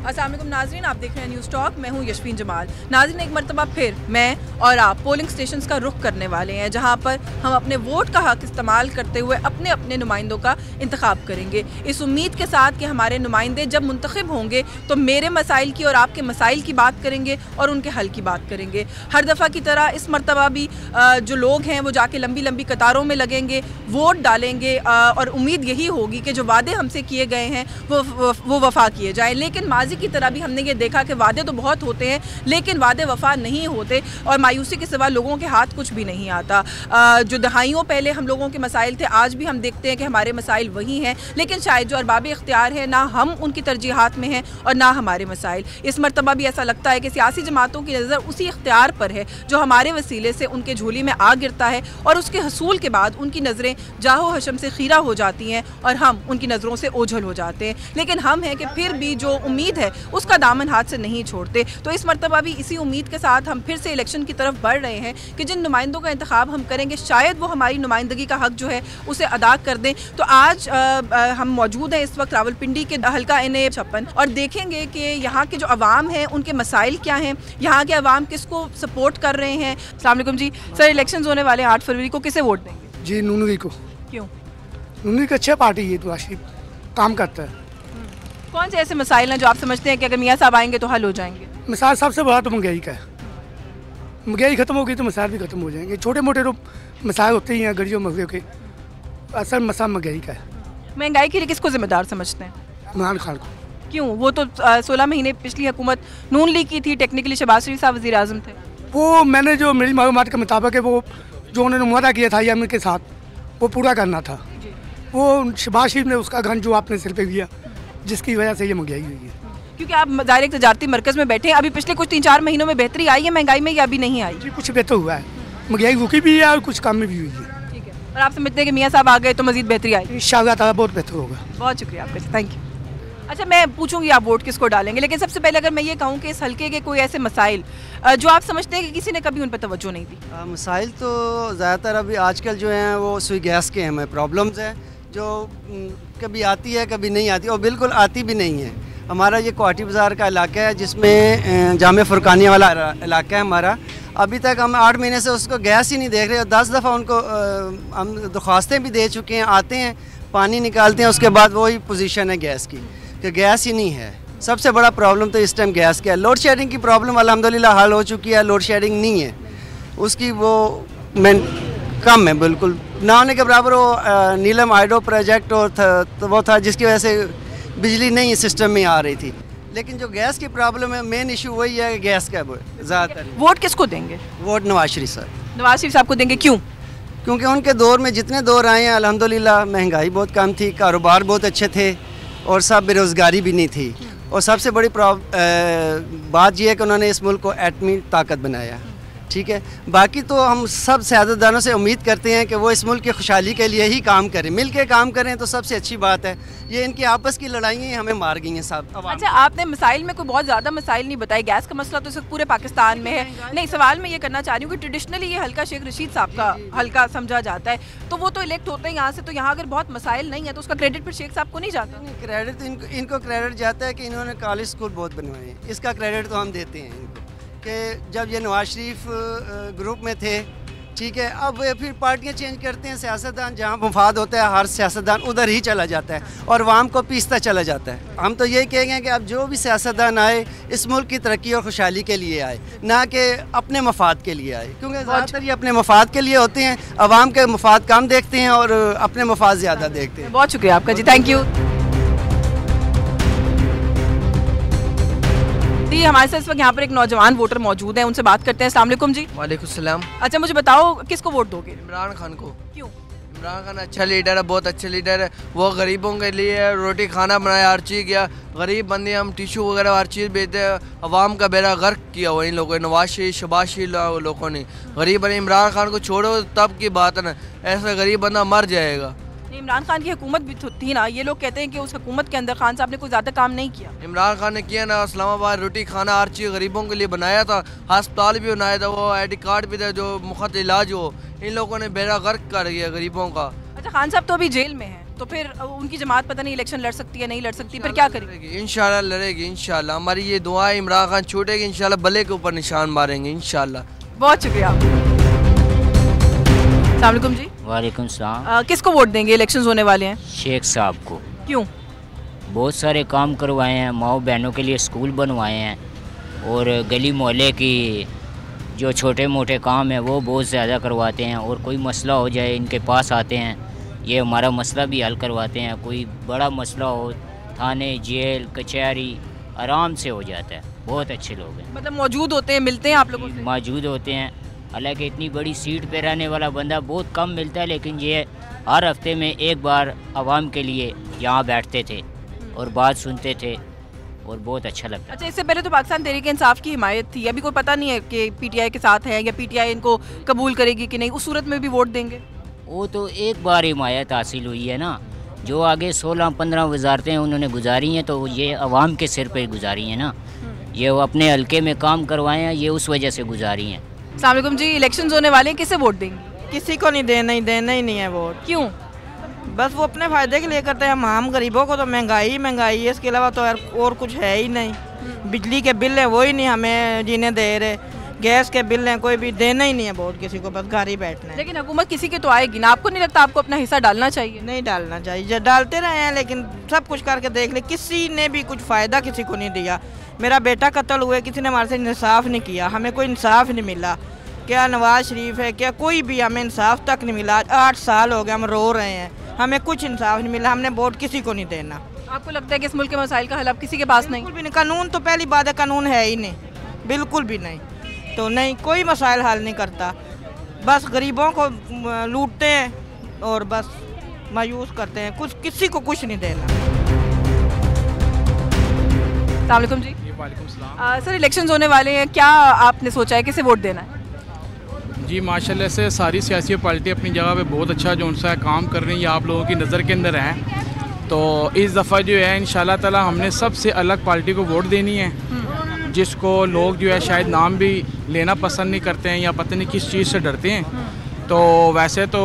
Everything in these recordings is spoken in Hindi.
अस्सलाम वालेकुम नाज़रीन, आप देख रहे हैं न्यूज़ टॉक। मैं हूं यशफीन जमाल। नाज़रीन, एक मरतबा फिर मैं और आप पोलिंग स्टेशंस का रुख करने वाले हैं, जहां पर हम अपने वोट का हक इस्तेमाल करते हुए अपने अपने नुमाइंदों का इंतखाब करेंगे, इस उम्मीद के साथ कि हमारे नुमाइंदे जब मुंतखब होंगे तो मेरे मसाइल की और आपके मसाइल की बात करेंगे और उनके हल की बात करेंगे। हर दफ़ा की तरह इस मरतबा भी जो लोग हैं वो जाके लंबी लंबी कतारों में लगेंगे, वोट डालेंगे और उम्मीद यही होगी कि जो वादे हमसे किए गए हैं वो वफ़ा किए जाएँ। लेकिन माजी की तरह भी हमने ये देखा कि वादे तो बहुत होते हैं लेकिन वादे वफा नहीं होते और मायूसी के सिवा लोगों के हाथ कुछ भी नहीं आता। जो दहाइयों पहले हम लोगों के मसाइल थे, आज भी हम देखते हैं कि हमारे मसाइल वही हैं, लेकिन शायद जो अरबाब इख्तियार है, ना हम उनकी तरजीहात में हैं और ना हमारे मसाइल। इस मरतबा भी ऐसा लगता है कि सियासी जमातों की नज़र उसी इख्तियार पर है जो हमारे वसीले से उनके झोली में आ गिरता है और उसके हसूल के बाद उनकी नज़रें जाहो हशम से खीरा हो जाती हैं और हम उनकी नज़रों से ओझल हो जाते हैं। लेकिन हम हैं कि फिर भी जो उम्मीद है उसका दामन हाथ से नहीं छोड़ते। तो इस मरतबा भी इसी उम्मीद के साथ हम फिर से इलेक्शन की तरफ बढ़ रहे हैं कि जिन नुमाइंदों का इंतखाब हम करेंगे शायद वो हमारी नुमाइंदगी का हक जो है उसे अदा कर दें। तो आज हम मौजूद हैं इस वक्त रावलपिंडी के हल्का NA-56 और देखेंगे कि यहाँ के जो अवाम हैं उनके मसाइल क्या हैं, यहाँ के अवाम किसको सपोर्ट कर रहे हैं। अस्सलाम वालेकुम जी। सर, इलेक्शन होने वाले हैं 8 फरवरी को, किसे वोट देंगे? जी, नूनगी को। क्यों? नूनगी की अच्छी पार्टी है, तो आशिफ काम करता है। कौन से ऐसे मसाइल हैं जो आप समझते हैं कि अगर मियाँ साहब आएंगे तो हल हो जाएंगे? मिसाल सबसे बड़ा तो महंगाई का है। महंगाई खत्म होगी तो मसाइल भी खत्म हो जाएंगे। छोटे मोटे तो मसाइल होते ही हैं गरीबों मजदूरों के, असल मसाला महंगाई का है। महंगाई के लिए किसको जिम्मेदार समझते हैं? इमरान खान को। क्यों? वो तो 16 महीने पिछली हुकूमत नून लीग की थी, टेक्निकली शहबाज शरीफ साहब वज़ीर आज़म थे। वो मैंने जो मेरी मालूमात के मुताबिक है, वो जो उन्होंने मुआदा किया था यमन के साथ वो पूरा करना था। वो शहबाज शरीफ ने उसका घन जो आपने सिर पे किया, जिसकी वजह से ये महंगाई हुई है। क्योंकि आप ज़ाहिर एक तजारती मरकज़ में बैठे हैं, अभी पिछले कुछ 3-4 महीनों में बेहतरी आई है महंगाई में या अभी नहीं आई? जी, कुछ बेहतर हुआ है। महंगाई रुकी भी है और कुछ कम में भी हुई है। ठीक है, और आप समझते हैं कि मियाँ साहब आ गए तो मज़ीद बेहतरी आएगी? इंशाअल्लाह ताला बहुत बेहतर होगा। बहुत शुक्रिया आपका, थैंक यू। अच्छा, मैं पूछूंगी आप वोट किसको डालेंगे, लेकिन सबसे पहले अगर मैं ये कहूँ कि इस हल्के के कोई ऐसे मसाइल जो आप समझते हैं कि किसी ने कभी उन पर तवज्जो नहीं दी? मसाइल तो ज़्यादातर अभी आजकल जो हैं वो सुई गैस के हमें प्रॉब्लम्स हैं, जो कभी आती है कभी नहीं आती और बिल्कुल आती भी नहीं है। हमारा ये कोहाटी बाज़ार का इलाका है जिसमें जामे फुरकानिया वाला इलाका है हमारा। अभी तक हम 8 महीने से उसको गैस ही नहीं देख रहे और 10 दफ़ा उनको हम दरख्वास्तें भी दे चुके हैं। आते हैं, पानी निकालते हैं, उसके बाद वही पोजीशन है गैस की कि गैस ही नहीं है। सबसे बड़ा प्रॉब्लम तो इस टाइम गैस का है। लोड शेडिंग की प्रॉब्लम अल्हम्दुलिल्लाह हल हो चुकी है, लोड शेडिंग नहीं है उसकी, वो कम है, बिल्कुल ना होने के बराबर। वो नीलम हाइड्रो प्रोजेक्ट और तो वो था जिसकी वजह से बिजली नहीं सिस्टम में आ रही थी। लेकिन जो गैस की प्रॉब्लम है, मेन इशू वही है, गैस का ज़्यादातर। वोट किसको देंगे? Vote Nawaz Sharif sir. नवाज शरीफ साहब को देंगे, क्यों? क्योंकि उनके दौर में जितने दौर आए हैं अल्हम्दुलिल्लाह महंगाई बहुत कम थी, कारोबार बहुत अच्छे थे और सब बेरोज़गारी भी नहीं थी। और सबसे बड़ी बात यह है कि उन्होंने इस मुल्क को एटमी ताकत बनाया। ठीक है, बाकी तो हम सब सियासतदानों से उम्मीद करते हैं कि वो इस मुल्क की खुशहाली के लिए ही काम करें, मिल के काम करें तो सबसे अच्छी बात है। ये इनकी आपस की लड़ाइयाँ हमें मार गई हैं साहब। अच्छा, आपने मसाइल में कोई बहुत ज़्यादा मसाइल नहीं बताए। गैस का मसला तो इस वक्त पूरे पाकिस्तान में है। नहीं, सवाल मैं ये करना चाह रही हूँ कि ट्रेडिशनली ये हल्का शेख रशीद साहब का हल्का समझा जाता है, तो वो तो इलेक्ट होते हैं यहाँ से, तो यहाँ अगर बहुत मसाइल नहीं है तो उसका क्रेडिट फिर शेख साहब को नहीं जाता? क्रेडिट तो इनको क्रेडिट जाता है कि इन्होंने कॉलेज स्कूल बहुत बनवाए हैं, इसका क्रेडिट तो हम देते हैं इनको कि जब ये नवाज शरीफ ग्रुप में थे, ठीक है, अब फिर पार्टियां चेंज करते हैं, सियासतदान जहां मुफाद होता है हर सियासतदान उधर ही चला जाता है और आवाम को पीसता चला जाता है। हम तो यही कहेंगे कि अब जो भी सियासतदान आए इस मुल्क की तरक्की और खुशहाली के लिए आए, ना कि अपने मफाद के लिए आए, क्योंकि ज़्यादातर ये अपने मफाद के लिए होते हैं। आवाम के मफाद कम देखते हैं और अपने मफाद ज़्यादा देखते हैं। बहुत शुक्रिया आपका जी, थैंक यू। हमारे साथ इस वक्त यहाँ पर एक नौजवान वोटर मौजूद है, उनसे बात करते हैं। अस्सलाम वालेकुम जी। वालेकुम सलाम। अच्छा, मुझे बताओ किसको वोट दोगे? इमरान खान को। क्यों? इमरान खान अच्छा लीडर है, बहुत अच्छे लीडर है। वो गरीबों के लिए रोटी खाना बनाया, हर चीज़ किया। गरीब बंदे हम टिशू वगैरह हर चीज़ बेचते हैं। अवाम का बेड़ा गर्क किया हुआ इन लोगों ने, नवाज शरीफ शहबाज शरीफ लोगों ने। गरीब बने, इमरान खान को छोड़ो तब की बात है ना, ऐसा गरीब बंदा मर जाएगा। इमरान खान की हुकूमत भी थी ना, ये लोग कहते हैं कि उस हुकूमत के अंदर खान साहब ने कोई ज़्यादा काम नहीं किया। इमरान खान ने किया ना, इस्लामाबाद रोटी खाना हर चीज़ गरीबों के लिए बनाया था, अस्पताल भी बनाया था, वो ID कार्ड भी था जो मुफ्त इलाज हो। इन लोगों ने बेड़ा गर्क कर दिया गरीबों का। अच्छा, खान साहब तो अभी जेल में हैं, तो फिर उनकी जमात पता नहीं इलेक्शन लड़ सकती है नहीं लड़ सकती, फिर क्या करेंगे? इंशाल्लाह लड़ेगी, इंशाल्लाह हमारी ये दुआ है, इमरान खान छूटेगी इंशाल्लाह, भले के ऊपर निशान मारेंगे इंशाल्लाह। बहुत शुक्रिया। अस्सलाम वालेकुम जी। वालेकुम सलाम। किसको वोट देंगे? इलेक्शंस होने वाले हैं। शेख साहब को। क्यों? बहुत सारे काम करवाए हैं, माओ बहनों के लिए स्कूल बनवाए हैं और गली मोहल्ले की जो छोटे मोटे काम हैं वो बहुत ज़्यादा करवाते हैं, और कोई मसला हो जाए इनके पास आते हैं, ये हमारा मसला भी हल करवाते हैं। कोई बड़ा मसला हो थाने जेल कचहरी आराम से हो जाता है। बहुत अच्छे लोग हैं, मतलब मौजूद होते हैं, मिलते हैं आप लोगों से? मौजूद होते हैं। हालांकि इतनी बड़ी सीट पे रहने वाला बंदा बहुत कम मिलता है, लेकिन ये हर हफ्ते में एक बार आवाम के लिए यहाँ बैठते थे और बात सुनते थे और बहुत अच्छा लगता है। अच्छा, इससे पहले तो पाकिस्तान तहरीक इंसाफ की हिमायत थी, अभी कोई पता नहीं है कि पीटीआई के साथ है या पीटीआई इनको कबूल करेगी कि नहीं, उस सूरत में भी वोट देंगे? वो तो एक बार हिमायत हासिल हुई है ना, जो आगे 16-15 वजारतें उन्होंने गुजारी हैं तो ये अवाम के सिर पे गुजारी हैं ना, ये वो अपने हल्के में काम करवाए हैं, ये उस वजह से गुजारी हैं। अस्सलाम वालेकुम जी। इलेक्शंस होने वाले हैं, किसे वोट देंगे? किसी को नहीं देना ही नहीं है वोट। क्यों? बस वो अपने फ़ायदे के लिए करते हैं। हम गरीबों को तो महंगाई है, इसके अलावा तो यार और कुछ है ही नहीं। बिजली के बिल हैं वो ही नहीं हमें जीने दे रहे, गैस के बिल हैं कोई भी देना ही नहीं है वोट किसी को, बस घर ही बैठना है। लेकिन हुकूमत किसी के तो आएगी ना, आपको नहीं लगता आपको अपना हिस्सा डालना चाहिए? नहीं डालना चाहिए, डालते रहे हैं लेकिन सब कुछ करके देख ले, किसी ने भी कुछ फ़ायदा किसी को नहीं दिया। मेरा बेटा कत्ल हुए, किसी ने हमारे से इंसाफ नहीं किया, हमें कोई इंसाफ नहीं मिला। क्या नवाज शरीफ है क्या कोई भी हमें इंसाफ तक नहीं मिला। 8 साल हो गए हम रो रहे हैं, हमें कुछ इंसाफ नहीं मिला। हमने वोट किसी को नहीं देना। आपको लगता है कि इस मुल्क के मसाइल का हल अब किसी के पास नहीं? बिल्कुल भी नहीं। कानून तो पहली बात है, कानून है ही नहीं, बिल्कुल भी नहीं। तो नहीं, कोई मसाइल हल नहीं करता, बस गरीबों को लूटते हैं और बस मायूस करते हैं, कुछ किसी को कुछ नहीं देना। अस्सलाम वालेकुम जी। वालेकुम सलाम। सर, इलेक्शंस होने वाले हैं, क्या आपने सोचा है किसे वोट देना है? जी माशाल्लाह से सारी सियासी पार्टी अपनी जगह पे बहुत अच्छा जो उनसा काम कर रही है, आप लोगों की नज़र के अंदर है। तो इस दफ़ा जो है इंशाल्लाह ताला हमने सबसे अलग पार्टी को वोट देनी है, जिसको लोग जो है शायद नाम भी लेना पसंद नहीं करते हैं या पता नहीं किस चीज़ से डरते हैं। तो वैसे तो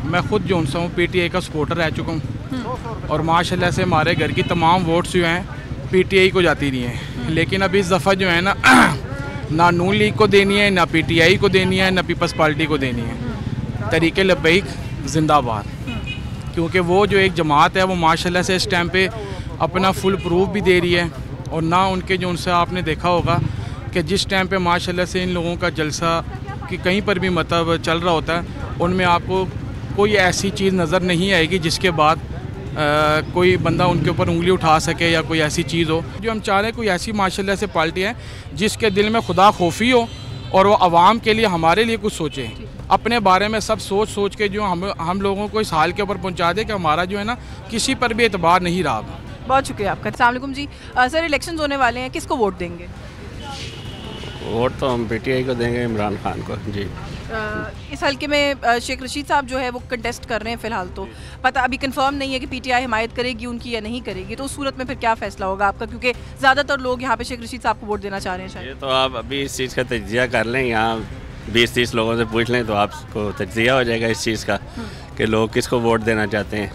मैं ख़ुद जो उनसा हूँ पीटीआई का सपोर्टर रह चुका हूँ और माशाल्लाह से हमारे घर की तमाम वोट्स जो हैं पीटीआई को जाती रही हैं। लेकिन अब इस दफ़ा जो है ना नून लीग को देनी है, ना पीटीआई को देनी है, ना पीपल्स पार्टी को देनी है। तरीके लब्बैक जिंदाबाद, क्योंकि वो जो एक जमात है वो माशाल्लाह से इस टाइम पे अपना फुल प्रूफ भी दे रही है। और ना उनके जो उनसे आपने देखा होगा कि जिस टाइम पे माशाल्लाह से इन लोगों का जलसा कि कहीं पर भी मतलब चल रहा होता है, उनमें आपको कोई ऐसी चीज़ नज़र नहीं आएगी जिसके बाद कोई बंदा उनके ऊपर उंगली उठा सके या कोई ऐसी चीज़ हो। जो हम चाह रहे हैं कोई ऐसी माशाल्लाह से पार्टी है जिसके दिल में खुदा खौफी हो और वो आवाम के लिए हमारे लिए कुछ सोचे, अपने बारे में सब सोच के जो हम लोगों को इस हाल के ऊपर पहुंचा दे कि हमारा जो है ना किसी पर भी एतबार नहीं रहा। बहुत शुक्रिया आपका। अस्सलाम वालेकुम जी। सर, इलेक्शंस होने वाले हैं, किसको वोट देंगे? वोट तो हम पीटीआई को देंगे, इमरान खान को। जी इस हल्के में शेख रशीद साहब जो है वो कंटेस्ट कर रहे हैं फ़िलहाल, तो पता अभी कंफर्म नहीं है कि पीटीआई हिमायत करेगी उनकी या नहीं करेगी, तो उस सूरत में फिर क्या फ़ैसला होगा आपका? क्योंकि ज़्यादातर लोग यहाँ पे शेख रशीद साहब को वोट देना चाह रहे हैं शायद। ये तो आप अभी इस चीज़ का तज्जिया कर लें, यहाँ 20-30 लोगों से पूछ लें तो आपको तज्जिया हो जाएगा इस चीज़ का कि लोग किसको वोट देना चाहते हैं।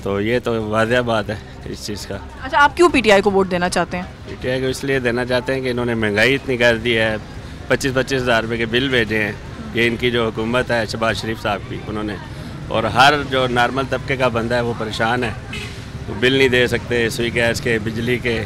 तो ये तो वाज़ह बात है इस चीज़ का। अच्छा, आप क्यों पीटीआई को वोट देना चाहते हैं? पीटीआई को इसलिए देना चाहते हैं कि इन्होंने महंगाई इतनी कर दी है, 25-25 हज़ार रुपये के बिल भेजे हैं। ये इनकी जो हुकूमत है शहबाज शरीफ साहब की, उन्होंने, और हर जो नॉर्मल तबके का बंदा है वो परेशान है, तो बिल नहीं दे सकते सुई गैस के, बिजली के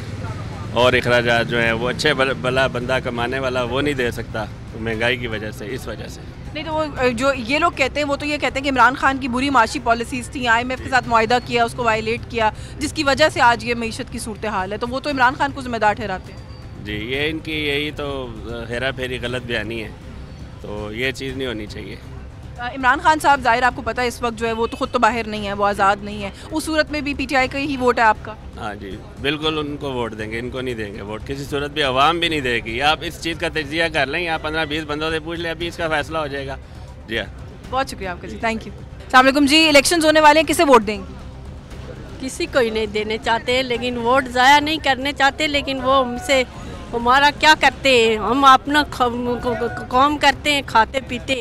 और अखराजात जो हैं वो अच्छे भला बंदा कमाने वाला वो नहीं दे सकता, तो महंगाई की वजह से, इस वजह से। नहीं तो वो जो ये लोग कहते हैं वो तो ये कहते हैं कि इमरान खान की बुरी माशी पॉलिसीज़ थी, IMF के साथ मुआहिदा किया, उसको वायलेट किया, जिसकी वजह से आज ये मईशत की सूरत हाल है, तो वो तो इमरान खान को जिम्मेदार ठहराते हैं। जी ये इनकी यही तो हेरा फेरी गलत बयानी है, तो ये चीज़ नहीं होनी चाहिए। इमरान खान साहब ज़ाहिर आपको पता है इस वक्त जो है वो तो ख़ुद तो बाहर नहीं है, वो आज़ाद नहीं है, उस सूरत में भी पीटीआई का ही वोट है आपका? हाँ जी बिल्कुल उनको वोट देंगे, इनको नहीं देंगे वोट, किसी सूरत भी आवाम भी नहीं देगी। आप इस चीज़ का तजिया कर लें, यहाँ 15-20 बंदों से पूछ लें, अभी इसका फैसला हो जाएगा। जी हाँ, बहुत शुक्रिया आपका जी, थैंक यू। अस्सलाम वालेकुम जी। इलेक्शंस होने वाले हैं, किसे वोट देंगी? किसी को ही नहीं देने चाहते, लेकिन वोट ज़ाया नहीं करने चाहते, लेकिन वो हमसे हमारा क्या करते हैं, हम अपना काम करते हैं, खाते पीते,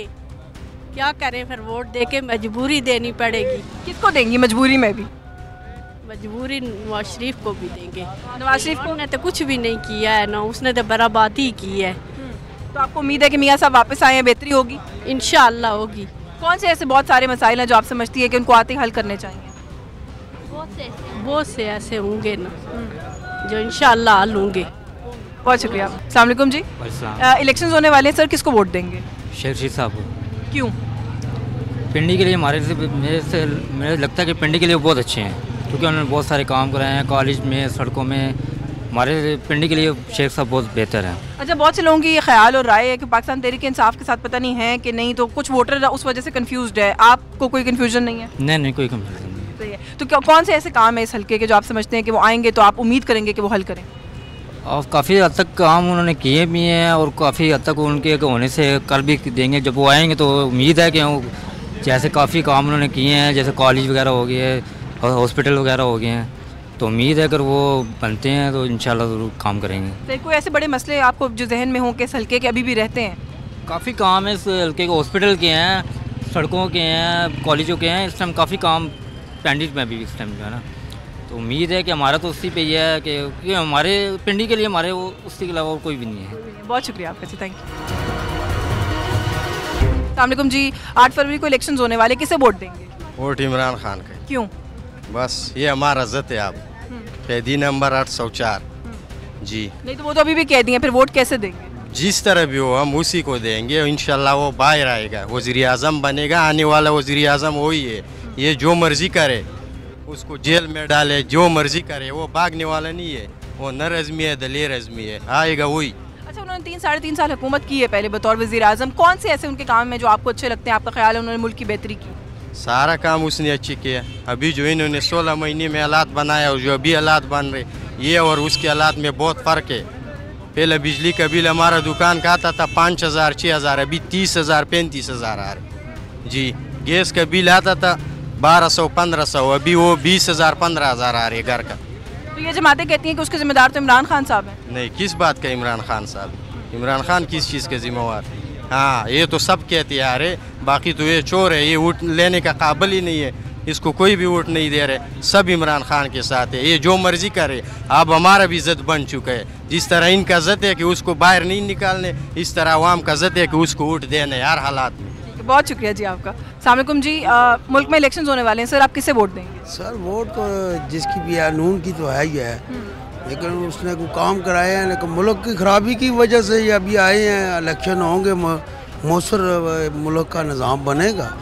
क्या करें, फिर वोट दे के मजबूरी देनी पड़ेगी। किसको देंगी मजबूरी में भी? मजबूरी नवाज शरीफ को भी देंगे। नवाज शरीफ को? ने तो कुछ भी नहीं किया है ना, उसने तो बराबादी की है। तो आपको उम्मीद है कि मियाँ साहब वापस आए हैं, बेहतरी होगी? इंशाअल्लाह होगी। कौन से ऐसे बहुत सारे मसाइल हैं जो आप समझती है कि उनको आते ही हल करने चाहिए? बहुत से ऐसे होंगे ना जो इंशाअल्लाह हल होंगे। बहुत शुक्रिया। अस्सलाम वालेकुम जी। इलेक्शंस होने वाले हैं सर, किसको वोट देंगे? शेख रशीद साहब को। क्यों? पिंडी के लिए मुझे लगता है कि पिंडी के लिए बहुत अच्छे हैं, क्योंकि उन्होंने बहुत सारे काम कराए हैं कॉलेज में, सड़कों में। हमारे पिंडी के लिए शेख साहब बहुत बेहतर हैं। अच्छा, बहुत से लोगों की ये ख्याल और राय है कि पाकिस्तान तहरीक इंसाफ के साथ पता नहीं है कि नहीं, तो कुछ वोटर उस वजह से कंफ्यूज्ड है। आपको कोई कंफ्यूजन नहीं है? नहीं, कोई कंफ्यूजन नहीं। सही है। तो क्या कौन से ऐसे काम है इस हल्के के जो आप समझते हैं कि वो आएंगे तो आप उम्मीद करेंगे कि वो हल करें? और काफ़ी हद तक काम उन्होंने किए भी हैं, और काफ़ी हद तक उनके होने से कर भी देंगे। जब वो आएंगे तो उम्मीद है कि जैसे काफ़ी काम उन्होंने किए हैं, जैसे कॉलेज वगैरह हो गए, हॉस्पिटल वगैरह हो गए हैं, तो उम्मीद है अगर वो बनते हैं तो इंशाल्लाह ज़रूर काम करेंगे। तो कोई ऐसे बड़े मसले आपको जो जहन में हो कि इस हल्के के अभी भी रहते हैं? काफ़ी काम है इस हल्के के, हॉस्पिटल के हैं, सड़कों के हैं, कॉलेजों के हैं। इस टाइम काफ़ी काम पेंडिंग में भी इस टाइम जो है ना, तो उम्मीद है कि हमारा तो उसी पे ही है कि हमारे पिंडी के लिए हमारे वो उसके अलावा और कोई भी नहीं है। बहुत शुक्रिया आपका जी, थैंक यू। अस्सलाम वालेकुम जी। 8 फरवरी को इलेक्शंस होने वाले, किसे वोट देंगे? वोट इमरान खान का। क्यों? बस ये हमारा इज्जत है। आप कैदी नंबर 804 जी। नहीं तो वो तो अभी भी कह दिए, फिर वोट कैसे देंगे? जिस तरह भी हो हम उसी को देंगे, इंशाल्लाह वो बाहर आएगा, वज़ीर आज़म बनेगा, आने वाला वज़ीर आज़म वही है। ये जो मर्जी करे उसको जेल में डाले, जो मर्जी करे, वो भागने वाला नहीं है, वो नर अज़मी है, दलेर अज़मी है, आएगा वही। अच्छा, उन्होंने 3-3.5 साल हुकूमत की है पहले बतौर वज़ीर आज़म। कौन से ऐसे उनके काम हैं जो आपको अच्छे लगते हैं, आपका ख्याल है उन्होंने मुल्क की बेहतरी की? सारा काम उसने अच्छी किया। अभी जो इन्होंने 16 महीने में हालात बनाया और जो अभी हालात बन रहे, ये और उसके हालात में बहुत फ़र्क है। पहले बिजली का बिल हमारा दुकान का आता था 5,000 6,000, अभी 30,000 35,000 आ रहे जी। गैस का बिल आता था 1200 1500, अभी वो 20,000 15,000 आ रही है घर का। तो ये जमातें कहती हैं कि उसके जिम्मेदार तो इमरान खान साहब हैं। नहीं, किस बात का इमरान खान साहब? इमरान खान किस चीज़ के जिम्मेवार? हाँ, ये तो सब कहते हैं यार, बाकी तो ये चोर है, ये वोट लेने का काबिल ही नहीं है, इसको कोई भी वोट नहीं दे रहे, सब इमरान खान के साथ है, ये जो मर्जी करे। अब हमारा भी इज्जत बन चुका है, जिस तरह इनका इज्जत है कि उसको बाहर नहीं निकालने, इस तरह अवाम का इज्जत है कि उसको वोट देने हर हालात में। बहुत शुक्रिया जी आपका। अस्सलाम वालेकुम जी। मुल्क में इलेक्शंस होने वाले हैं सर, आप किसे वोट देंगे? सर वोट तो जिसकी भी है, नून की तो है ही है, लेकिन उसने कोई काम कराया है, लेकिन मुल्क की खराबी की वजह से ये अभी आए हैं। इलेक्शन होंगे, मौसर मुल्क का निज़ाम बनेगा।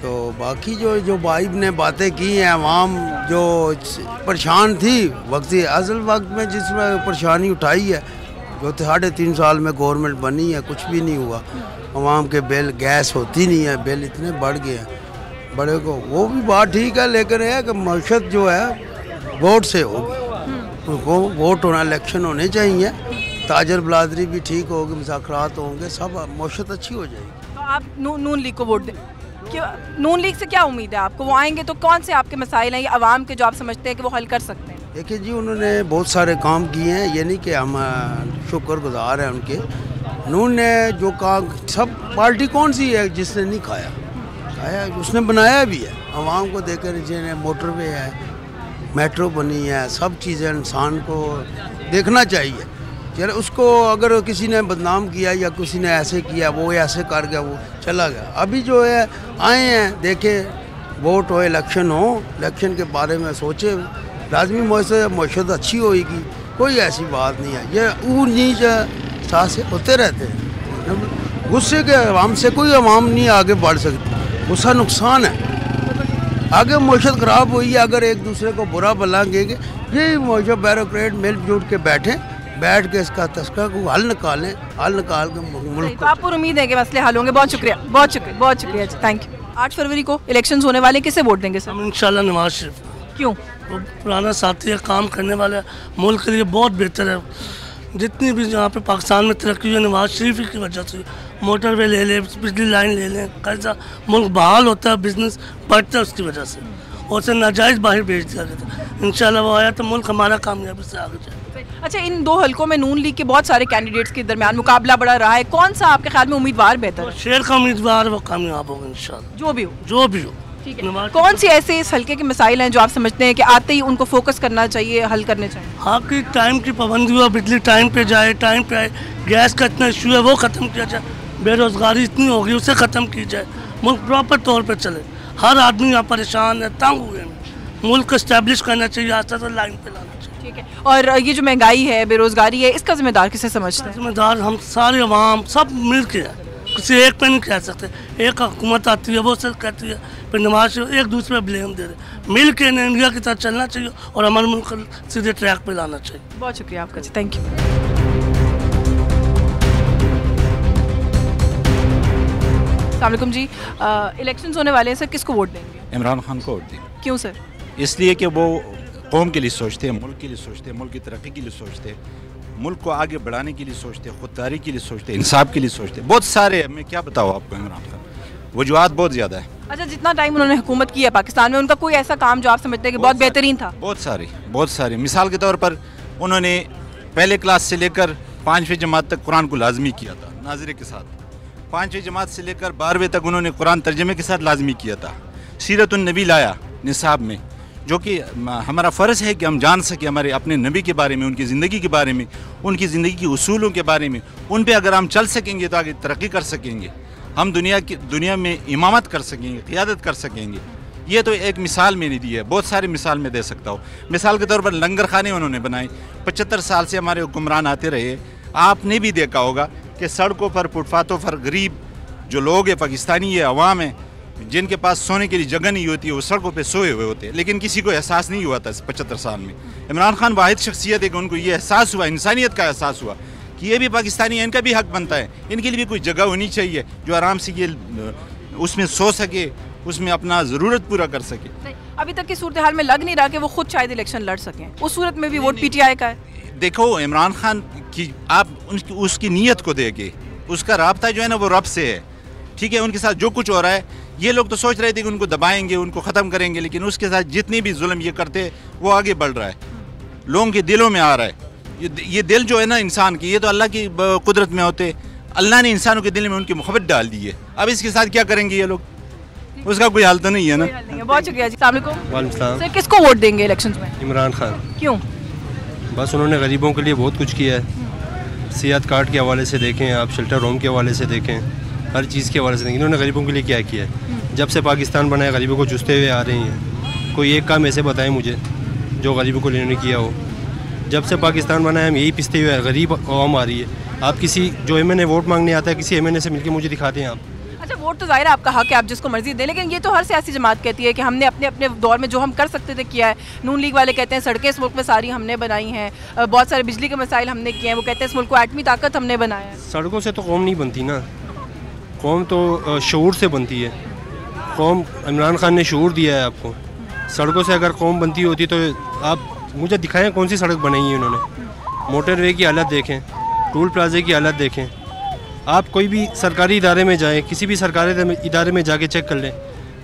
तो बाकी जो भाई ने बातें की हैं, आवाम जो परेशान थी वक्त असल वक्त में जिसमें परेशानी उठाई है, जो 3.5 साल में गवर्नमेंट बनी है, कुछ भी नहीं हुआ। आवाम के बिल, गैस होती नहीं है, बिल इतने बढ़ गए हैं बड़े को, वो भी बात ठीक है, लेकिन है कि मईशत जो है वोट से होगी, उनको वोट होना, इलेक्शन होने चाहिए, ताजर बलादरी भी ठीक होगी, मुज़ाकरात होंगे, सब मईशत अच्छी हो जाएगी। तो आप नून लीग को वोट दें? क्यों? नून लीग से क्या उम्मीद है आपको? वो आएंगे तो कौन से आपके मसाइल हैं ये आवाम के जो आप समझते हैं कि वो हल कर सकते हैं? देखिए जी, उन्होंने बहुत सारे काम किए हैं, ये नहीं कि हम शुक्रगुजार हैं उनके। नून ने जो काम, सब पार्टी कौन सी है जिसने नहीं खाया उसने बनाया भी है। आवाम को देकर जिन्हें मोटरवे है, मेट्रो बनी है, सब चीज़ें इंसान को देखना चाहिए। चलो, उसको अगर किसी ने बदनाम किया या किसी ने ऐसे किया, वो ऐसे कर गया, वो चला गया। अभी जो है आए हैं, देखे वोट हो, इलेक्शन हो, इलेक्शन के बारे में सोचे, लाजमी मईशत अच्छी होएगी, कोई ऐसी बात नहीं है। ये ऊर नीच सासे होते रहते हैं, गुस्से के आवाम से कोई आवाम नहीं आगे बढ़ सकती, गुस्सा नुकसान है। आगे मईशत ख़राब हुई है, अगर एक दूसरे को बुरा भला कहेंगे, यही मईशत ब्यूरोक्रेट मिलजुल के बैठ के इसका तस्करा को हल निकाल के मुल्क। तो आपको उम्मीद है कि मसले हल होंगे? बहुत शुक्रिया, बहुत शुक्रिया, बहुत शुक्रिया जी, थैंक यू। 8 फरवरी को इलेक्शंस होने वाले, किसे वोट देंगे सर? इंशाल्लाह नवाज शरीफ। क्यों? वो पुराना साथी है, काम करने वाला, मुल्क के लिए बहुत बेहतर है। जितनी भी यहाँ पे पाकिस्तान में तरक्की हुई है नवाज शरीफ की वजह से। मोटरवे ले लें, बिजली लाइन ले लें, कैसा मुल्क बहाल होता है, बिजनेस बढ़ता है उसकी वजह से, और उसे नाजायज़ बाहर भेज दिया गया था। इंशाल्लाह वो आया तो मुल्क हमारा कामयाबी से आगे जाए। अच्छा, इन 2 हलकों में नून लीग के बहुत सारे कैंडिडेट्स के दरमियान मुकाबला बड़ा रहा है, कौन सा आपके ख्याल में उम्मीदवार बेहतर है? शेर का उम्मीदवार वो कामयाब होगा इंशाल्लाह, जो भी हो। जो भी हो। ठीक है, कौन सी ऐसे इस हल्के के मसाइल हैं जो आप समझते हैं कि आते ही उनको फोकस करना चाहिए, हल करने चाहिए? हाँ, कि टाइम की पाबंदी हो, बिजली टाइम पे जाए, टाइम पे आए, गैस का इतना इशू है वो ख़त्म किया जाए, बेरोज़गारी इतनी होगी उसे ख़त्म की जाए, मुल्क प्रॉपर तौर पर चले। हर आदमी यहाँ परेशान है, तंग हुए हैं, मुल्क को इस्टेब्लिश करना चाहिए, आस्ते आस्ते लाइन पे लाना चाहिए। ठीक है, और ये जो महंगाई है, बेरोज़गारी है, इसका जिम्मेदार किसे समझते हैं? जिम्मेदार हम सारे अवाम सब मिल के हैं, किसी एक पे नहीं कह सकते। एक हुकूमत आती है वो सिर्फ कहती है, फिर नमाज एक दूसरे पे ब्लेम दे रहे। मिल के इंडिया की तरह चलना चाहिए और हमारे मुल्क को सीधे ट्रैक पे लाना चाहिए। बहुत शुक्रिया आपका जी, थैंक यू। अस्सलाम वालेकुम जी, इलेक्शंस होने वाले हैं सर, किसको वोट देंगे? इमरान खान को वोट देंगे। क्यों सर? इसलिए कि वो कौम के लिए सोचते हैं, मुल्क के लिए सोचते हैं, मुल्क की तरक्की के लिए सोचते हैं, मुल्क को आगे बढ़ाने के लिए सोचते हैं, खुददारी के लिए सोचते हैं, इंसाफ के लिए सोचते हैं। बहुत सारे, मैं क्या बताऊँ आपको, इमरान खान वजूहात बहुत ज़्यादा है। अच्छा, जितना टाइम उन्होंने हुकूमत की है पाकिस्तान में, उनका कोई ऐसा काम जो आप समझते हैं कि बहुत बेहतरीन था? बहुत सारी मिसाल के तौर पर उन्होंने पहले क्लास से लेकर 5वीं जमात तक कुरान को लाजमी किया था नाज़िरे के साथ। 5वीं जमात से लेकर 12वीं तक उन्होंने कुरान तर्जमे के साथ लाजमी किया था। सीरत उन नबी लाया निसाब में, जो कि हमारा फ़र्ज़ है कि हम जान सकें हमारे अपने नबी के बारे में, उनकी ज़िंदगी के बारे में, उनकी ज़िंदगी के उसूलों के बारे में। उन पे अगर हम चल सकेंगे तो आगे तरक्की कर सकेंगे, हम दुनिया में इमामत कर सकेंगे, क़ियादत कर सकेंगे। ये तो एक मिसाल मैंने दी है, बहुत सारी मिसाल मैं दे सकता हूँ। मिसाल के तौर पर लंगर खाने उन्होंने बनाए। 75 साल से हमारे हुक्मरान आते रहे। आपने भी देखा होगा कि सड़कों पर, फुटपाथों पर गरीब जो लोग हैं, पाकिस्तानी ये अवाम है, जिनके पास सोने के लिए जगह नहीं होती है, वो सड़कों पे सोए हुए होते हैं, लेकिन किसी को एहसास नहीं हुआ था इस 75 साल में। इमरान खान वाहिद शख्सियत है कि उनको ये एहसास हुआ, इंसानियत का एहसास हुआ कि ये भी पाकिस्तानी है, इनका भी हक बनता है, इनके लिए भी कोई जगह होनी चाहिए जो आराम से ये उसमें सो सके, उसमें अपना ज़रूरत पूरा कर सके। अभी तक की सूरत हाल में लग नहीं रहा कि वो खुद शायद इलेक्शन लड़ सकें, उस सूरत में भी वोट PTI का है। देखो, इमरान खान की आप उसकी नीयत को देखे, उसका राब्ता जो है ना वो रब से है। ठीक है, उनके साथ जो कुछ हो रहा है, ये लोग तो सोच रहे थे कि उनको दबाएंगे, उनको ख़त्म करेंगे, लेकिन उसके साथ जितनी भी जुल्म ये करते वो आगे बढ़ रहा है, लोगों के दिलों में आ रहा है। ये दिल जो है ना इंसान की, ये तो अल्लाह की कुदरत में होते। अल्लाह ने इंसानों के दिल में उनकी मोहब्बत डाल दी है। अब इसके साथ क्या करेंगे ये लोग, उसका कोई हाल तो नहीं है ना। बहुत शुक्रिया जी, अस्सलाम वालेकुम। सर, किसको वोट देंगे इलेक्शंस में? इमरान खान। क्यों? बस उन्होंने गरीबों के लिए बहुत कुछ किया है। सियाहत कार्ड के हवाले से देखें आप, शेल्टर होम के हवाले से देखें, हर चीज़ के हवाले से देखें, इन्होंने गरीबों के लिए क्या किया है। जब से पाकिस्तान बनाया गरीबों को चूसते हुए आ रही हैं। कोई एक काम ऐसे बताएं मुझे जो गरीबों को इन्होंने किया हो। जब से पाकिस्तान बनाया हम यही पिसते हुए गरीब आवाम आ रही है। आप किसी जो MNA वोट मांगने आता है, किसी MNA से मिलकर मुझे दिखाते हैं आप। अच्छा, वोट तो जाहिर है आपका हक है, आप जिसको मर्जी दें, लेकिन ये तो हर सियासी जमात कहती है कि हमने अपने अपने दौर में जो हम कर सकते थे किया है। नून लीग वाले कहते हैं सड़कें इस मुल्क में सारी हमने बनाई हैं, बहुत सारे बिजली के मसाइल हमने किए हैं, वो कहते हैं इस मुल्क को एटमी ताकत हमने बनाया है। सड़कों से तो कौम नहीं बनती ना, कौम तो शऊर से बनती है। कौम, इमरान खान ने शऊर दिया है आपको। सड़कों से अगर कौम बनती होती तो आप मुझे दिखाएं कौन सी सड़क बनाई है उन्होंने। मोटरवे की हालत देखें, टूल प्लाजे की हालत देखें। आप कोई भी सरकारी इदारे में जाएं, किसी भी सरकारी इदारे में जाके चेक कर लें,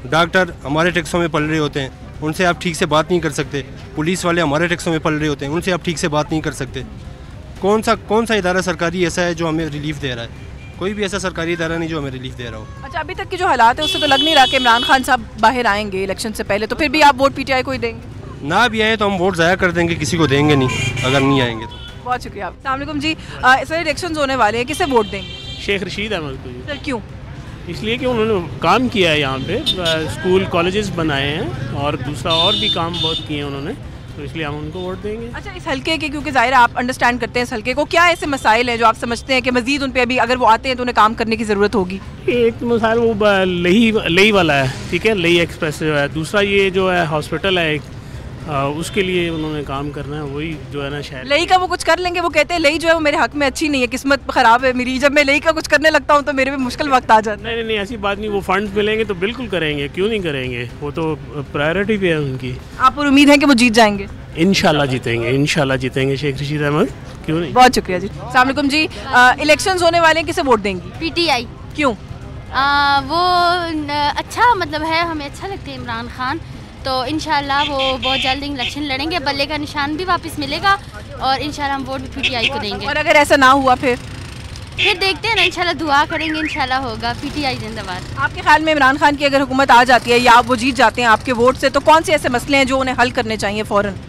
डॉक्टर हमारे टैक्सों में पल रहे होते हैं, उनसे आप ठीक से बात नहीं कर सकते। पुलिस वाले हमारे टैक्सों में पल रहे होते हैं, उनसे आप ठीक से बात नहीं कर सकते। कौन सा इदारा सरकारी ऐसा है जो हमें रिलीफ दे रहा है? कोई भी ऐसा सरकारी इदारा नहीं जो हमें रिलीफ दे रहा हो। अच्छा, अभी तक के जो हालात है उससे तो लग नहीं रहा कि इमरान खान साहब बाहर आएंगे इलेक्शन से पहले, तो फिर भी आप वोट PTI को ही देंगे? ना भी आए तो हम वोट ज़ाया कर देंगे, किसी को देंगे नहीं अगर नहीं आएंगे तो। बहुत शुक्रिया। अस्सलाम वालेकुम जी, सर इलेक्शन होने वाले हैं, किसे वोट देंगे? शेख रशीद अहमद को। सर क्यों? इसलिए कि उन्होंने काम किया है यहाँ पे, स्कूल कॉलेजेस बनाए हैं और दूसरा और भी काम बहुत किए हैं उन्होंने, तो इसलिए हम उनको वोट देंगे। अच्छा, इस हल्के के, क्योंकि ज़ाहिर है आप अंडरस्टैंड करते हैं इस हल्के को, क्या ऐसे मसाइल हैं जो आप समझते हैं कि मज़ीद उन पर अभी अगर वो आते हैं तो उन्हें काम करने की ज़रूरत होगी? एक तो मसाइल वो लही वाला है, ठीक है, लही एक्सप्रेस है। दूसरा ये जो है हॉस्पिटल है उसके लिए उन्होंने काम करना है, वही जो है ना शहर। लई का वो कुछ कर लेंगे, वो कहते हैं लई जो है वो मेरे हक में अच्छी नहीं है, किस्मत ख़राब है मेरी, जब मैं लई का कुछ करने लगता हूँ तो मेरे भी मुश्किल वक्त आ जाता है। नहीं, ऐसी बात नहीं, वो फंड्स मिलेंगे तो बिल्कुल करेंगे, क्यों नहीं करेंगे, वो तो प्रायोरिटी पे है उनकी। आप पर उम्मीद है कि वो जीत जाएंगे? इंशाल्लाह जीतेंगे शेख रशीद अहमद, क्यों नहीं। बहुत शुक्रिया जी। अस्सलाम वालेकुम जी, इलेक्शंस होने वाले हैं, किसे वोट देंगी? PTI। क्यों? वो अच्छा मतलब है, हमें अच्छा लगता है इमरान खान, तो इंशाल्लाह वो बहुत जल्द इलेक्शन लड़ेंगे, बल्ले का निशान भी वापस मिलेगा और इंशाल्लाह हम वोट भी PTI को देंगे। और अगर ऐसा ना हुआ फिर देखते हैं ना, इंशाल्लाह दुआ करेंगे, इंशाल्लाह होगा। PTI जिंदाबाद। आपके ख्याल में इमरान खान की अगर हुकूमत आ जाती है या वो जीत जाते हैं आपके वोट से, तो कौन से ऐसे मसले हैं जो उन्हें हल करने चाहिए फ़ौरन?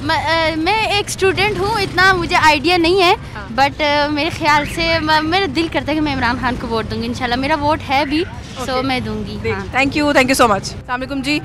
मैं एक स्टूडेंट हूँ, इतना मुझे आइडिया नहीं है, बट मेरे ख्याल से मेरा दिल करता है कि मैं इमरान खान को वोट दूंगी। इंशाल्लाह मेरा वोट है भी, सो मैं दूंगी। Thank you so much. अस्सलाम वालेकुम जी।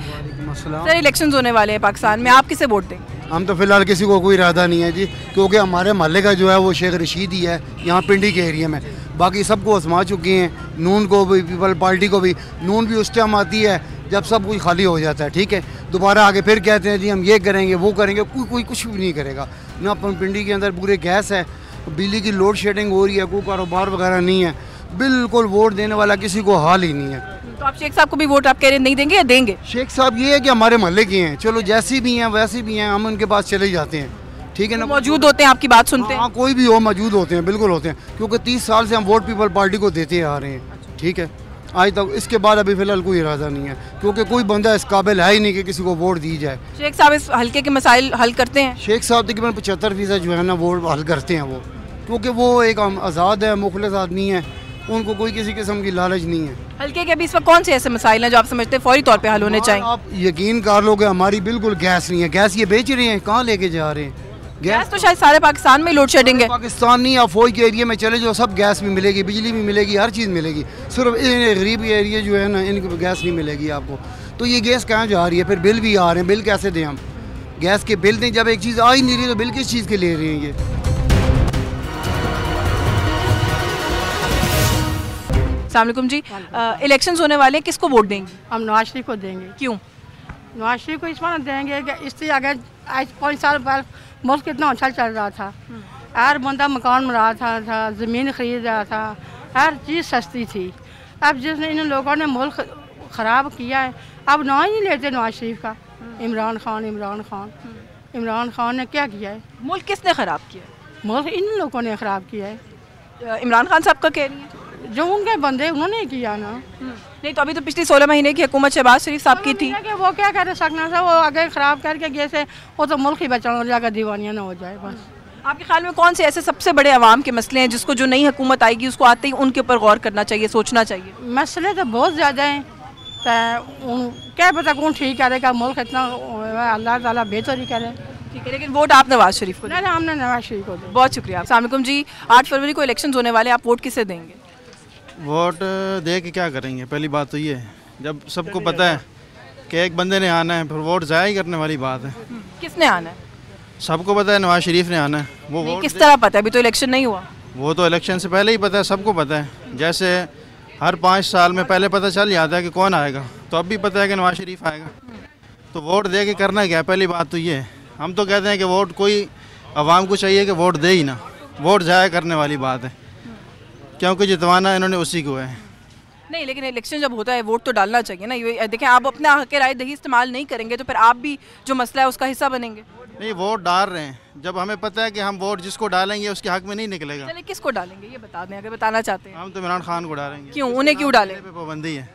सर, इलेक्शंस होने वाले हैं पाकिस्तान में, आप किसे वोट देंगे? हम तो फ़िलहाल किसी को कोई इरादा नहीं है जी, क्योंकि हमारे महल्ले का जो है वो शेख रशीद ही है यहाँ पिंडी के एरिया में। बाकी सबको आजमा चुके हैं, नून को भी, पीपल पार्टी को भी। नून भी उस टाइम आती है जब सब कुछ खाली हो जाता है, ठीक है। दोबारा आगे फिर कहते हैं जी हम ये करेंगे वो करेंगे, कोई कुछ भी नहीं करेगा ना। अपन पिंडी के अंदर पूरे गैस है, बिजली की लोड शेडिंग हो रही है, कोई कारोबार वगैरह नहीं है, बिल्कुल वोट देने वाला किसी को हाल ही नहीं है। तो आप शेख साहब को भी वोट आप कह रहे नहीं देंगे या देंगे? शेख साहब ये है कि हमारे मोहल्ले के हैं, चलो जैसी भी हैं वैसी भी हैं, हम उनके पास चले जाते हैं, ठीक है ना। मौजूद होते हैं, आपकी बात सुनते हैं? हाँ, कोई भी हो मौजूद होते हैं, बिल्कुल होते हैं, क्योंकि 30 साल से हम वोट पीपल पार्टी को देते आ रहे हैं, ठीक है। आज तक इसके बाद अभी फ़िलहाल कोई इरादा नहीं है, क्योंकि कोई बंदा इस काबिल है ही नहीं कि किसी को वोट दी जाए। शेख साहब इस हल्के के मसाइल हल करते हैं? शेख साहब तकरीबन 75% जो है ना वो हल करते हैं वो, क्योंकि वो एक आज़ाद है, मुखलिस आदमी है, उनको कोई किसी किस्म की लालच नहीं है। हल्के के अभी इस वक्त कौन से ऐसे मसाइल हैं जो आप समझते हैं फौरी तौर पे हल होने चाहिए? आप यकीन कर लोगे हमारी बिल्कुल गैस नहीं है। गैस ये बेच रहे हैं, कहाँ लेके जा रहे हैं? गैस तो शायद सारे पाकिस्तान में लोड शेडिंग है। पाकिस्तान नहीं, आप फौज के एरिया में चले जाओ, सब गैस भी मिलेगी, बिजली भी मिलेगी, हर चीज़ मिलेगी। सिर्फ गरीब एरिया जो है ना, इनको गैस नहीं मिलेगी आपको। तो ये गैस कहाँ जा रही है? फिर बिल भी आ रहे हैं, बिल कैसे दें हम? गैस के बिल दें, जब एक चीज़ आ ही नहीं रही तो बिल किस चीज़ के ले रहे हैं ये? अस्सलाम वालेकुम जी। इलेक्शंस होने वाले हैं, किसको वोट देंगे? हम नवाज शरीफ को देंगे। क्यों? नवाज शरीफ को इस बार देंगे कि इससे अगर आज 5 साल पहले मुल्क कितना अच्छा चल रहा था, हर बंदा मकान बना रहा था, ज़मीन खरीद रहा था, हर चीज़ सस्ती थी। अब जिसने इन लोगों ने मुल्क ख़राब किया है, अब ना ही लेते नवाज शरीफ का। इमरान खान ने क्या किया है? मुल्क किसने ख़राब किया? मुल्क इन लोगों ने ख़राब किया है। इमरान खान साहब का कह रही है जो उनके बंदे उन्होंने किया ना। नहीं तो अभी तो पिछली 16 महीने की हुकूमत शहबाज शरीफ साहब की थी। कि वो क्या कर सकना था, वो अगर ख़राब करके गए से वो तो मुल्क ही बचाना जाकर दीवानिया ना हो जाए बस। आपके ख्याल में कौन से ऐसे सबसे बड़े अवाम के मसले हैं जिसको जो नई हुकूमत आएगी उसको आते ही उनके ऊपर गौर करना चाहिए, सोचना चाहिए? मसले तो बहुत ज़्यादा हैं, तो क्या पता कौन ठीक करेगा मुल्क, इतना अल्लाह ताला बेहतर ही करे। ठीक है, लेकिन वोट आप नवाज शरीफ को? नहीं, हमने नवाज शरीफ को। बहुत शुक्रिया। अस्सलाम वालेकुम जी। 8 फरवरी को इलेक्शन होने वाले, आप वोट किसे देंगे? वोट दे के क्या करेंगे? पहली बात तो ये है, जब सबको पता है कि एक बंदे ने आना है, फिर वोट ज़ाया ही करने वाली बात है। किसने आना है? सबको पता है नवाज शरीफ ने आना है। वो वोट किस तरह पता है? अभी तो इलेक्शन नहीं हुआ। वो तो इलेक्शन से पहले ही पता है, सबको पता है। जैसे हर 5 साल में पहले पता चल जाता है कि कौन आएगा, तो अब भी पता है कि नवाज शरीफ आएगा। तो वोट दे के करना क्या है? पहली बात तो ये है। हम तो कहते हैं कि वोट कोई आवाम को चाहिए कि वोट दे ही ना, वोट ज़ाया करने वाली बात है, क्योंकि जितवाना इन्होंने उसी को है। नहीं, लेकिन इलेक्शन जब होता है वोट तो डालना चाहिए ना। ये देखें, आप अपना हक राय दही इस्तेमाल नहीं करेंगे तो फिर आप भी जो मसला है उसका हिस्सा बनेंगे। नहीं, वोट डाल रहे हैं, जब हमें पता है कि हम वोट जिसको डालेंगे उसके हक में नहीं निकलेगा। चलिए, किसको डालेंगे ये बता दें अगर बताना चाहते हैं। हम तो इमरान खान को डालेंगे। क्यों? उन्हें क्यों डालें? पाबंदी है।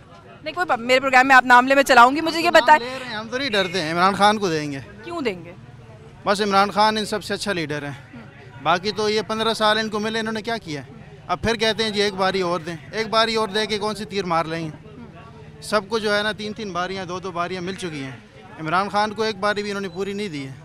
नहीं, कोई मेरे प्रोग्राम में आप नाम ले, मैं चलाऊंगी, मुझे ये बताएं। हम तो नहीं डरते हैं, इमरान खान को देंगे। क्यों देंगे? बस इमरान खान इन सबसे अच्छा लीडर है। बाकी तो ये 15 साल इनको मिले, इन्होंने क्या किया? अब फिर कहते हैं जी एक बारी और दें। एक बारी और दे के कौन सी तीर मार लेंगे? सबको जो है ना 3-3 बारियाँ 2-2 बारियाँ मिल चुकी हैं। इमरान खान को एक बारी भी इन्होंने पूरी नहीं दी है।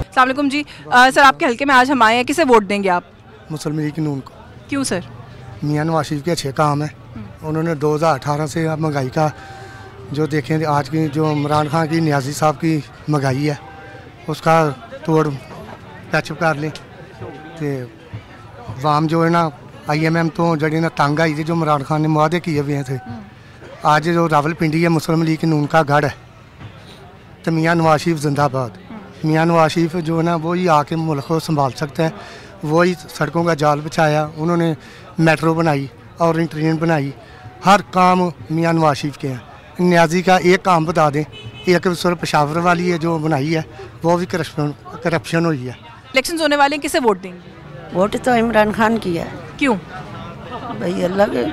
अस्सलाम वालेकुम जी। सर, आपके हल्के में आज हम आए हैं, किसे वोट देंगे आप? मुस्लिम लीग नून को। क्यों सर? मियां नवाज शरीफ के अच्छे काम है। उन्होंने 2018 से महंगाई का जो देखें, आज की जो इमरान खान की नियाजी साहब की महंगाई है उसका तोड़ पैचअप कर लें तो वाम जो है ना IMM तो जड़ी ना तंग आई थी, जो इमरान खान ने मुआदे किए हुए थे। आज जो रावलपिंडी है मुस्लिम लीग नून का गढ़ है, तो मियां नवाज शरीफ जिंदाबाद। मियां नवाज शरीफ जो है ना वही आके मुल्क को संभाल सकते हैं। वही सड़कों का जाल बिछाया, उन्होंने मेट्रो बनाई और ट्रेन बनाई, हर काम मियां नवाज शरीफ के हैं। न्याजी का एक काम बता दें, एक सिर्फ पेशावर वाली है जो बनाई है, वो भी करप्शन हुई है। इलेक्शन होने वाले हैं, किसे वोट देंगे? वोट तो इमरान खान की है। क्यों? भाई अल्लाह के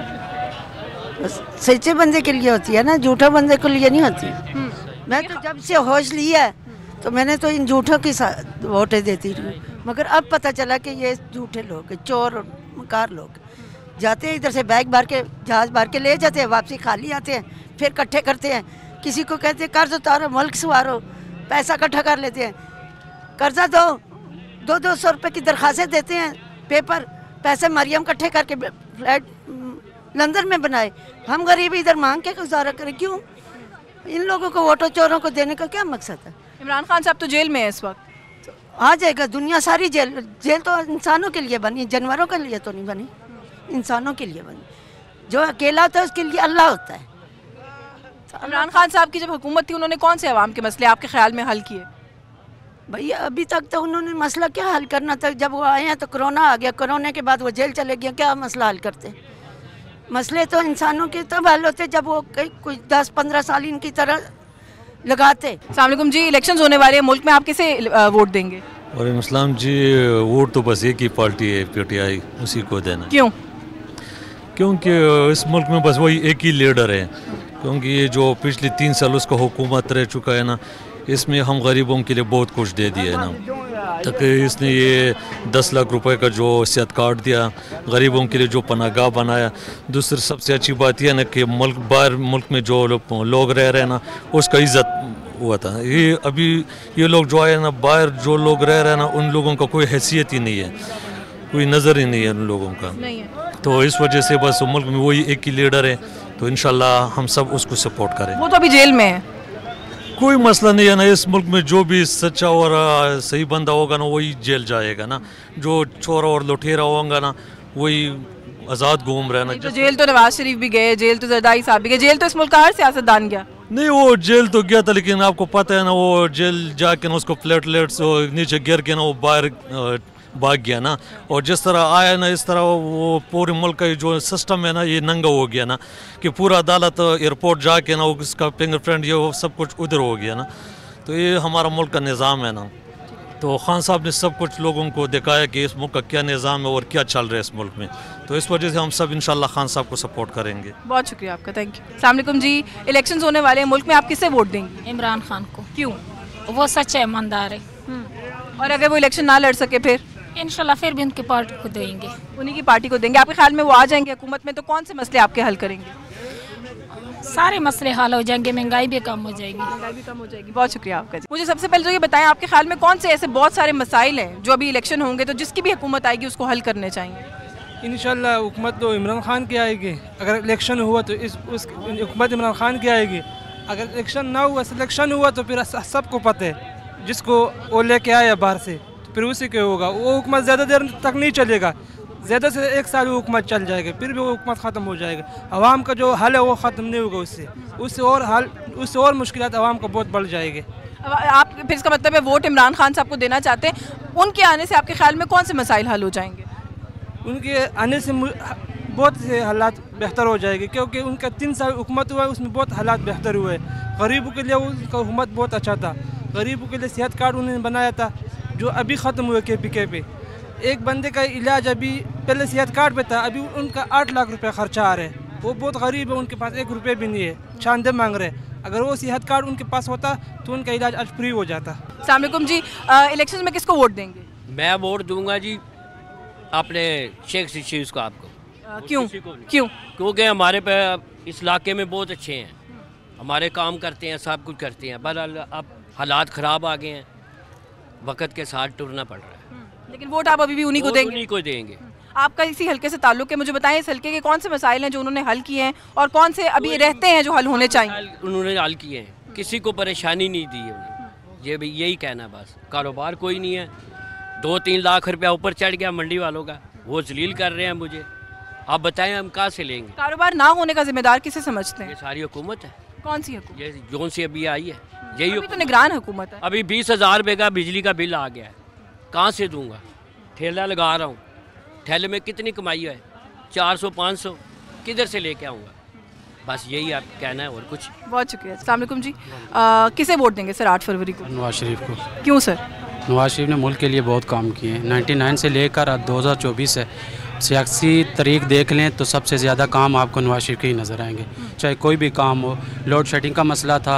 बस सच्चे बंदे के लिए होती है ना, झूठा बंदे के लिए नहीं होती। मैं तो जब से होश लिया तो मैंने तो इन झूठों की वोटें देती रही, मगर अब पता चला कि ये झूठे लोग हैं, चोर और मकार लोग। जाते हैं इधर से बैग भर के, जहाज़ भर के ले जाते हैं, वापसी खाली आते हैं, फिर इकट्ठे करते हैं। किसी को कहते हैं कर्ज उतारो, मुल्क संवारो, पैसा इकट्ठा कर लेते हैं। कर्जा दो, 200 रुपये की दरख्वास्तें देते हैं, पेपर पैसे मरियम इकट्ठे करके फ्लैट लंदन में बनाए। हम गरीब इधर मांग के गुजारा करें, क्यों? इन लोगों को वोटों चोरों को देने का क्या मकसद है? इमरान खान साहब तो जेल में है इस वक्त। आ जाएगा, दुनिया सारी जेल तो इंसानों के लिए बनी, जानवरों के लिए तो नहीं बनी, इंसानों के लिए बनी। जो अकेला होता है उसके लिए अल्लाह होता है। इमरान खान साहब की जब हुकूमत थी उन्होंने कौन से अवाम के मसले आपके ख्याल में हल किए? भैया अभी तक तो उन्होंने मसला क्या हल करना था? जब वो आए हैं तो कोरोना आ गया, कोरोना के बाद वो जेल चले गए, क्या मसला हल करते? मसले तो इंसानों के तब हल होते जब वो कुछ 10-15 साल इनकी तरह लगाते। अस्सलाम वालेकुम जी, इलेक्शंस होने वाले हैं मुल्क में, आप किसे वोट देंगे? वालेकुम अस्सलाम जी, वोट तो बस एक ही पार्टी है, PTI, उसी को देना। क्यों? क्योंकि इस मुल्क में बस वही एक ही लीडर है। क्योंकि ये जो पिछले 3 साल उसका हुकूमत रह चुका है ना, इसमें हम गरीबों के लिए बहुत कुछ दे दिया है ना। तक इसने ये 10 लाख रुपए का जो सेहत कार्ड दिया, गरीबों के लिए जो पनाहगाह बनाया। दूसरी सबसे अच्छी बात यह ना कि बाहर मुल्क में जो लोग रह रहे हैं ना, उसका इज्जत हुआ था। ये अभी ये लोग जो आए ना, बाहर जो लोग रह रहे हैं ना, उन लोगों का कोई हैसियत ही नहीं है, कोई नज़र ही नहीं है उन लोगों का। तो इस वजह से बस मुल्क में वही एक ही लीडर है, तो इंशाल्लाह हम सब उसको सपोर्ट करें। वो तो अभी जेल में है। कोई मसला नहीं है ना, इस मुल्क में जो भी सच्चा और सही बंदा होगा ना वही जेल जाएगा ना। जो चोर और लुटेरा होगा ना वही आज़ाद घूम रहा है ना। तो जेल तो नवाज शरीफ भी गए, जेल तो जरदारी साहब भी गए, जेल तो इस मुल्क का हर सियासतदान गया। नहीं, वो जेल तो गया था, लेकिन आपको पता है ना वो जेल जाके ना उसको प्लेटलेट्स नीचे गिर के ना वो बाहर भाग गया ना। और जिस तरह आया ना, इस तरह वो पूरे मुल्क का जो सिस्टम है ना, ये नंगा हो गया ना, कि पूरा अदालत एयरपोर्ट जाके ना उसका फिंगरप्रिंट ये वो सब कुछ उधर हो गया ना। तो ये हमारा मुल्क का निज़ाम है ना। तो खान साहब ने सब कुछ लोगों को दिखाया कि इस मुल्क का क्या निज़ाम है और क्या चल रहा है इस मुल्क में। तो इस वजह से हम सब इंशाल्लाह खान साहब को सपोर्ट करेंगे। बहुत शुक्रिया आपका, थैंक यू। अस्सलाम वालेकुम जी, इलेक्शंस होने वाले हैं मुल्क में, आप किसे वोट देंगी? इमरान खान को। क्यों? वो सच्चा ईमानदार है। और अगर वो इलेक्शन ना लड़ सके फिर? इंशाल्लाह फिर भी उनकी पार्टी को देंगे। उन्हीं की पार्टी को देंगे। आपके ख्याल में वो आ जाएंगे हुकूमत में तो कौन से मसले आपके हल करेंगे? सारे मसले हल हो जाएंगे, महंगाई भी कम हो जाएगी। महंगाई भी कम हो जाएगी। बहुत शुक्रिया आपका जी। मुझे सबसे पहले तो ये बताएं, आपके ख्याल में कौन से ऐसे बहुत सारे मसाइल हैं जो अभी इलेक्शन होंगे तो जिसकी भी हुकूमत आएगी उसको हल करने चाहिए? इंशाल्लाह हुकूमत तो इमरान खान की आएगी। अगर इलेक्शन हुआ तो उस हुकूमत इमरान खान की आएगी। अगर इलेक्शन ना हुआ, सिलेक्शन हुआ तो फिर सबको पता है, जिसको वो लेके आया बाहर से फिर उसी के होगा। वो हुकूमत ज़्यादा देर तक नहीं चलेगा, ज़्यादा से 1 साल वो हुकूमत चल जाएगा, फिर भी वो हुकूमत ख़त्म हो जाएगा। आवाम का जो हल है वो ख़त्म नहीं होगा, उससे और मुश्किलात आवाम को बहुत बढ़ जाएगी। आप फिर इसका मतलब है वोट इमरान खान साहब को देना चाहते हैं। उनके आने से आपके ख्याल में कौन से मसाइल हल हो जाएंगे? उनके आने से बहुत से हालात बेहतर हो जाएंगे, क्योंकि उनका 3 साल हुकूमत हुआ है, उसमें बहुत हालात बेहतर हुए। गरीबों के लिए उनका हुकूमत बहुत अच्छा था। गरीबों के लिए सेहत कार्ड उन्होंने बनाया था जो अभी ख़त्म हुए KPK पे। एक बंदे का इलाज अभी पहले सेहत कार्ड पे था, अभी उनका 8 लाख रुपए खर्चा आ रहा है। वो बहुत गरीब है, उनके पास 1 रुपये भी नहीं है, शानदे मांग रहे हैं। अगर वो सेहत कार्ड उनके पास होता तो उनका इलाज आज फ्री हो जाता। अस्सलाम वालेकुम जी, इलेक्शन में किसको वोट देंगे? मैं वोट दूंगा जी अपने शेख शरीफ को। आपको क्यों? क्योंकि हमारे पे इस इलाके में बहुत अच्छे हैं, हमारे काम करते हैं, सब कुछ करते हैं। बहरहाल अब हालात ख़राब आ गए हैं, वक्त के साथ टुरना पड़ रहा है। लेकिन वोट आप अभी भी उन्हीं को देंगे? उन्हीं को देंगे। आपका इसी हल्के से ताल्लुक है, मुझे बताएं इस हल्के के कौन से मसाइल हैं जो उन्होंने हल किए हैं और कौन से अभी रहते हैं जो हल होने चाहिए? उन्होंने हल किए हैं, किसी को परेशानी नहीं दी है उन्हें। ये भी यही कहना, बस कारोबार कोई नहीं है। 2-3 लाख रुपया ऊपर चढ़ गया मंडी वालों का, वो जलील कर रहे हैं मुझे। आप बताएं हम कहाँ से लेंगे? कारोबार ना होने का जिम्मेदार किसे समझते हैं? ये सारी हुकूमत है। कौन सी हुकूमत? ये जोन से अभी आई है, यही तो निगरान हुकूमत है। अभी 20,000 रुपये का बिजली का बिल आ गया है, कहाँ से दूंगा? ठेला लगा रहा हूँ, ठेले में कितनी कमाई है? 400-500 किधर से लेके आऊँगा? बस यही आप कहना है और कुछ। बहुत शुक्रिया। अस्सलाम वालेकुम जी, किसे वोट देंगे सर 8 फरवरी को? नवाज शरीफ को। क्यों सर? नवाज शरीफ ने मुल्क के लिए बहुत काम किए हैं। 99 से लेकर 2024 है सियासी तरीक़ देख लें तो सबसे ज़्यादा काम आपको नवाज शरीफ के ही नज़र आएंगे। चाहे कोई भी काम हो, लोड शेडिंग का मसला था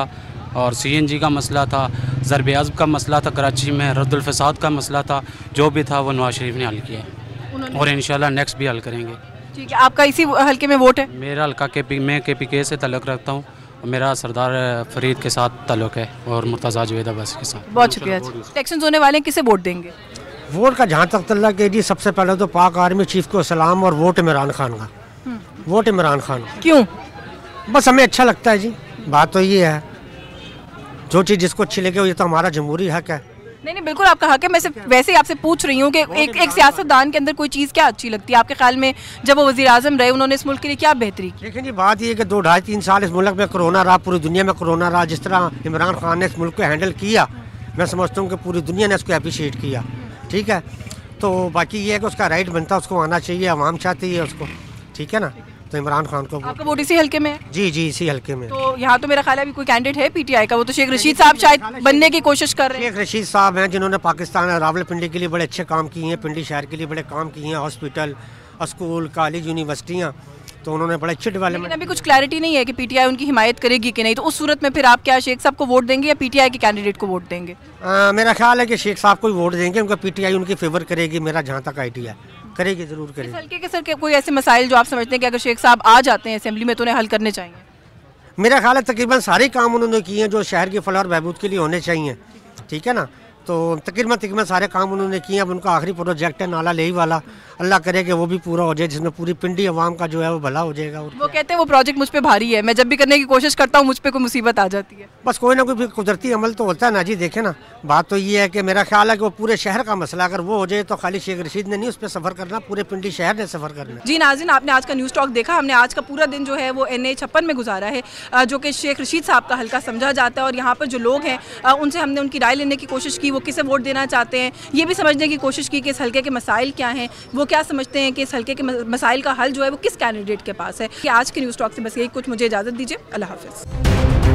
और CNG का मसला था, ज़रब अज़ब का मसला था कराची में, रद्दुल फसाद का मसला था, जो भी था वो नवाज शरीफ ने हल किया और इंशाल्लाह नेक्स्ट भी हल करेंगे। ठीक है, आपका इसी हल्के में वोट है? मेरा हल्का मैं KPK से ताल्लुक़ रखता हूँ, मेरा सरदार फरीद के साथ ताल्लुक़ है और मुर्तज़ा जुवैद अब्बासी के साथ। बहुत शुक्रिया। इलेक्शन होने वाले हैं, किसे वोट देंगे? वोट का जहाँ तक तल्ला के जी, सबसे पहले तो पाक आर्मी चीफ को सलाम और वोट इमरान खान का। वोट इमरान खान। क्यों? बस हमें अच्छा लगता है जी, बात तो ये है, जो चीज़ जिसको अच्छी लगे ये तो हमारा जमहूरी हक है। नहीं बिल्कुल आपका हक है, मैं सिर्फ वैसे ही आपसे पूछ रही हूँ कि एक सियासतदान के अंदर कोई चीज़ क्या अच्छी लगती है आपके ख्याल में? जब वो वज़ीर आज़म रहे उन्होंने इस मुल्क के लिए क्या बेहतरी की? लेकिन जी बात ये है कि 2 ढाई 3 साल इस मुल्क में कोरोना रहा, पूरी दुनिया में कोरोना रहा, जिस तरह इमरान खान ने इस मुल्क को हैंडल किया, मैं समझता हूँ कि पूरी दुनिया ने उसको अप्रिशिएट किया। ठीक है, तो बाकी ये है कि उसका राइट बनता, उसको आना चाहिए, आवाम चाहती है उसको। ठीक है ना, तो इमरान खान को। आपका वोट इसी हल्के में है? जी जी, इसी हल्के में। तो यहाँ तो मेरा ख्याल है अभी कोई कैंडिडेट है PTI का, वो तो शेख रशीद साहब शायद बनने की कोशिश कर रहे हैं। शेख रशीद साहब हैं जिन्होंने पाकिस्तान रावलपिंडी के लिए बड़े अच्छे काम किए हैं, पिंडी शहर के लिए बड़े काम किए हैं, हॉस्पिटल, स्कूल, कॉलेज, यूनिवर्सिटियाँ, तो उन्होंने बड़े अच्छे डेवलपमेंट। अभी कुछ क्लैरिटी नहीं है कि PTI उनकी हिमायत करेगी कि नहीं, तो उस सूरत में फिर आप क्या शेख साहब को वोट देंगे या PTI के कैंडिडेट को वोट देंगे? मेरा ख्याल है कि शेख साहब को वोट देंगे, उनका PTI उनकी फेवर करेगी, मेरा जहाँ तक आइडिया करेगी, जरूर करेगी। हल्के के सर कोई ऐसे मसाइल जो आप समझते हैं कि अगर शेख साहब आ जाते हैं असेंबली में तो उन्हें हल करने चाहिए? मेरा ख्याल है तकरीबन सारे काम उन्होंने किए हैं जो शहर की फलाह और बहबूद के लिए होने चाहिए। ठीक है ना, तो तकरीबन सारे काम उन्होंने किए। अब उनका आखिरी प्रोजेक्ट है नाला लेही वाला, अल्लाह करे कि वो भी पूरा हो जाए, जिसमें पूरी पिंडी अवाम का जो है वो भला हो जाएगा। वो कहते हैं वो प्रोजेक्ट मुझ पे भारी है, मैं जब भी करने की कोशिश करता हूँ मुझ पे कोई मुसीबत आ जाती है। बस कोई ना कोई कुदरती अमल तो होता है ना जी। देखे ना, बात तो ये है कि मेरा ख्याल है कि वो पूरे शहर का मसला अगर वो हो जाए तो खाली शेख रशीद ने नहीं उस पर सफ़र करना, पूरे पिंडी शहर ने सफ़र करना। जी नाज़रीन, आपने आज का न्यूज़ टॉक देखा। हमने आज का पूरा दिन जो है वो NA-56 में गुजारा है, जो कि शेख रशीद साहब का हल्का समझा जाता है, और यहाँ पर जो लोग हैं उनसे हमने उनकी राय लेने की कोशिश की, वो किसे वोट देना चाहते हैं, ये भी समझने की कोशिश की कि इस हल्के के मसाइल क्या हैं, वो क्या समझते हैं कि इस हल्के के मसाइल का हल जो है वो किस कैंडिडेट के पास है। कि आज के न्यूज़ टॉक से बस यही कुछ, मुझे इजाज़त दीजिए, अल्लाह हाफ़िज़।